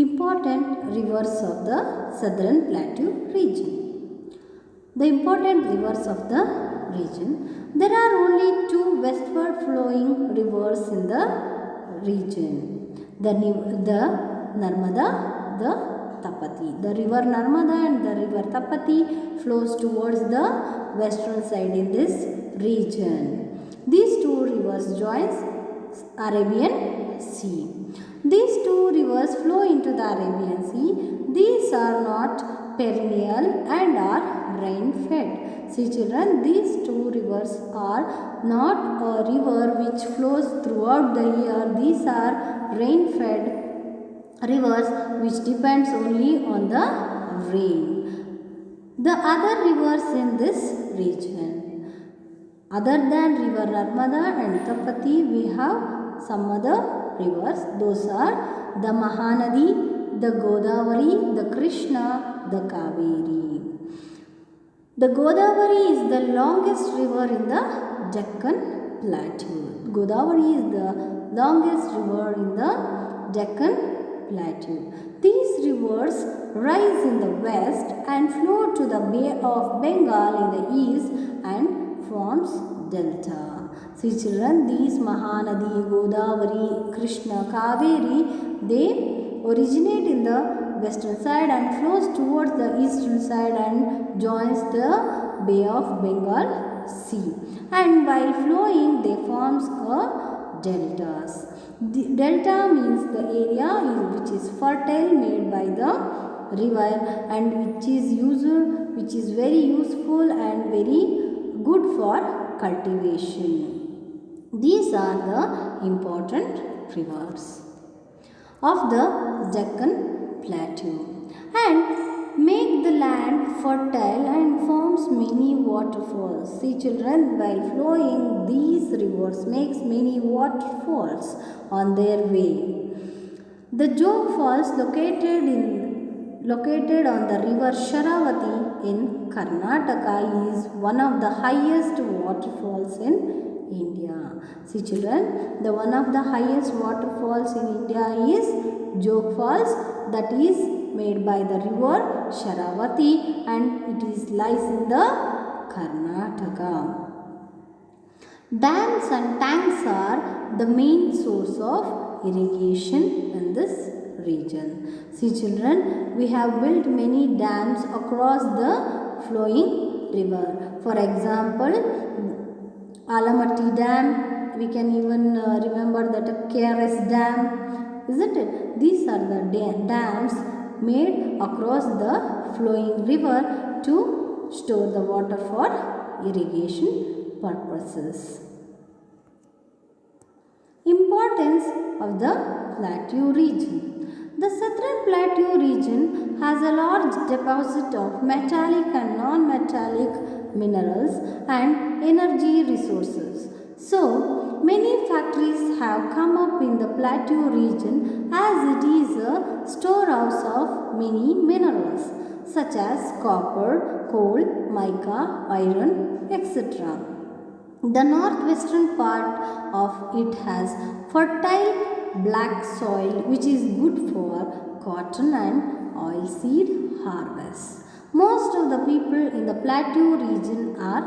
Important rivers of the Southern Plateau region. The important rivers of the region. There are only two westward flowing rivers in the region. The Narmada, the Tapati. The river Narmada and the river Tapati flows towards the western side in this region. These two rivers join Arabian Sea. These two rivers flow into the Arabian Sea. These are not perennial and are rain-fed. See children, these two rivers are not a river which flows throughout the year. These are rain-fed rivers which depends only on the rain. The other rivers in this region, other than river Narmada and Tapati, we have some other rivers. Those are the Mahanadi, the Godavari, the Krishna, the Kaveri. The Godavari is the longest river in the Deccan Plateau. Godavari is the longest river in the Deccan Plateau. These rivers rise in the west and flow to the Bay of Bengal in the east and forms delta. See children, these Mahanadi, Godavari, Krishna, Kaveri, they originate in the western side and flows towards the eastern side and joins the Bay of Bengal Sea. And while flowing, they forms a deltas. The delta means the area which is fertile made by the river and which is very useful and very good for cultivation. These are the important rivers of the Deccan Plateau and make the land fertile and forms many waterfalls. See children, while flowing, these rivers makes many waterfalls on their way. The Jog Falls located on the river Sharavati in Karnataka is one of the highest waterfalls in India. See children, the one of the highest waterfalls in India is Jog Falls, that is made by the river Sharavati and it lies in the Karnataka. Dams and tanks are the main source of irrigation in this region. See children, we have built many dams across the flowing river. For example, Alamatti Dam, we can even remember that KRS Dam, isn't it? These are the dams made across the flowing river to store the water for irrigation purposes. Importance of the Plateau region. The Southern Plateau region has a large deposit of metallic and non-metallic minerals and energy resources. So, many factories have come up in the Plateau region as it is a storehouse of many minerals such as copper, coal, mica, iron, etc. The northwestern part of it has fertile black soil which is good for cotton and oilseed harvest. Most of the people in the Plateau region are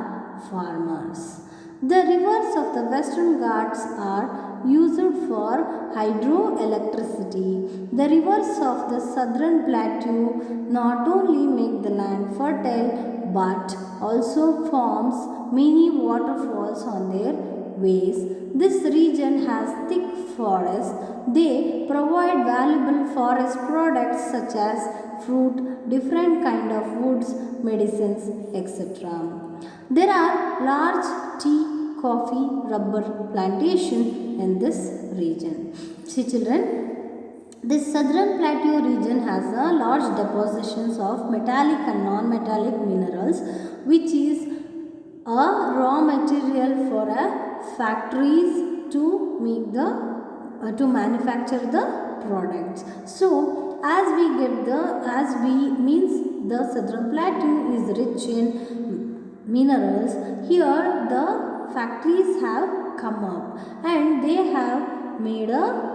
farmers. The rivers of the Western Ghats are used for hydroelectricity. The rivers of the Southern Plateau not only make the land fertile but also forms many waterfalls on their ways. This region has thick forests. They provide valuable forest products such as fruit, different kind of woods, medicines, etc. There are large tea, coffee, rubber plantation in this region. See children, this Southern Plateau region has a large depositions of metallic and non-metallic minerals which is a raw material for factories to make the to manufacture the products. So as the Southern Plateau is rich in minerals, here the factories have come up and they have made a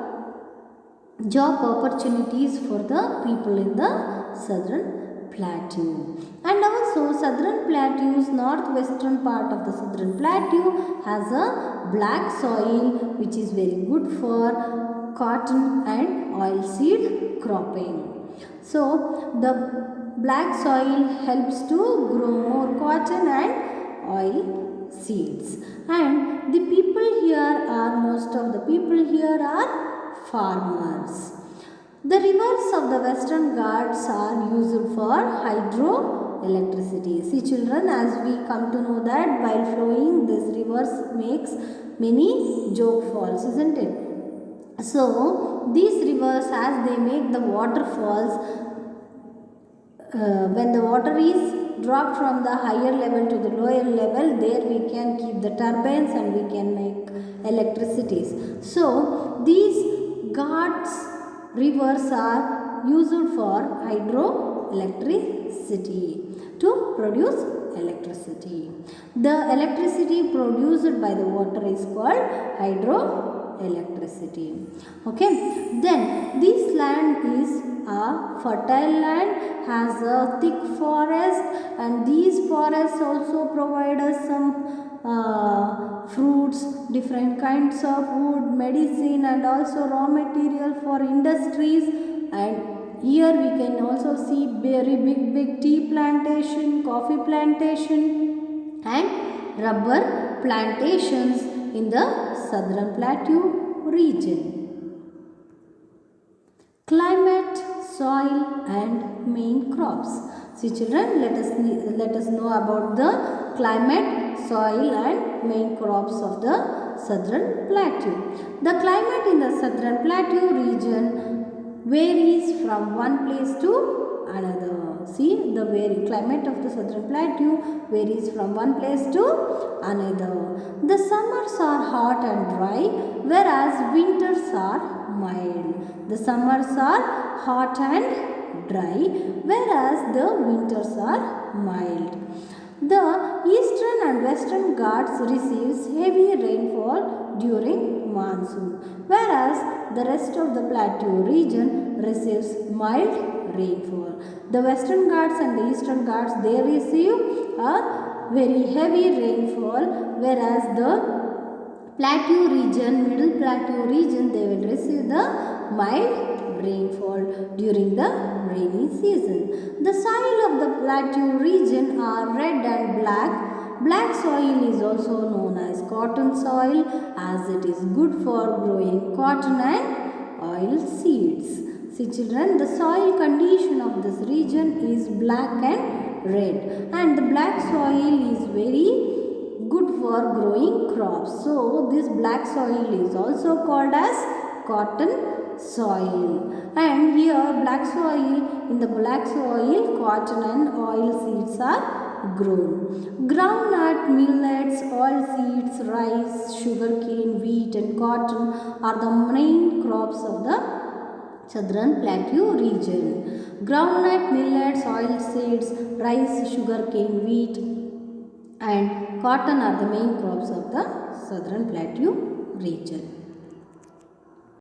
job opportunities for the people in the southern plateau. And also southern plateau's northwestern part of the southern plateau has a black soil which is very good for cotton and oilseed cropping. So the black soil helps to grow more cotton and oil seeds. And the people here are, most of the people here are farmers. The rivers of the Western Ghats are used for hydroelectricity. See children, as we come to know that while flowing, this rivers makes many joke falls, isn't it? So these rivers, as they make the waterfalls, when the water is dropped from the higher level to the lower level, there we can keep the turbines and we can make electricities. So these ghats rivers are used for hydroelectricity to produce electricity. The electricity produced by the water is called hydroelectricity. Okay, then this land is a fertile land, has a thick forest, and these forests also provide us some fruits, different kinds of wood, medicine, and also raw material for industries. And here we can also see very big tea plantation, coffee plantation, and rubber plantations in the southern plateau region. Climate, soil, and main crops. See children, let us know about the climate, soil, and main crops of the southern plateau. The climate in the southern plateau region varies from one place to another. See, the climate of the southern plateau varies from one place to another. The summers are hot and dry, whereas winters are mild. The summers are hot and dry, whereas the winters are mild. The eastern and western Ghats receives heavy rainfall during monsoon, whereas the rest of the plateau region receives mild rainfall. The western Ghats and the eastern Ghats, they receive a very heavy rainfall, whereas the plateau region, middle plateau region, they will receive the mild rainfall during the rainy season. The soil of the plateau region are red and black. Black soil is also known as cotton soil, as it is good for growing cotton and oil seeds. See children, the soil condition of this region is black and red, and the black soil is very good for growing crops. So this black soil is also called as cotton soil. And here black soil, in the black soil, cotton and oil seeds are grown. Groundnut, millets, oil seeds, rice, sugarcane, wheat and cotton are the main crops of the southern plateau region. Groundnut, millets, oil seeds, rice, sugarcane, wheat and cotton are the main crops of the southern plateau region.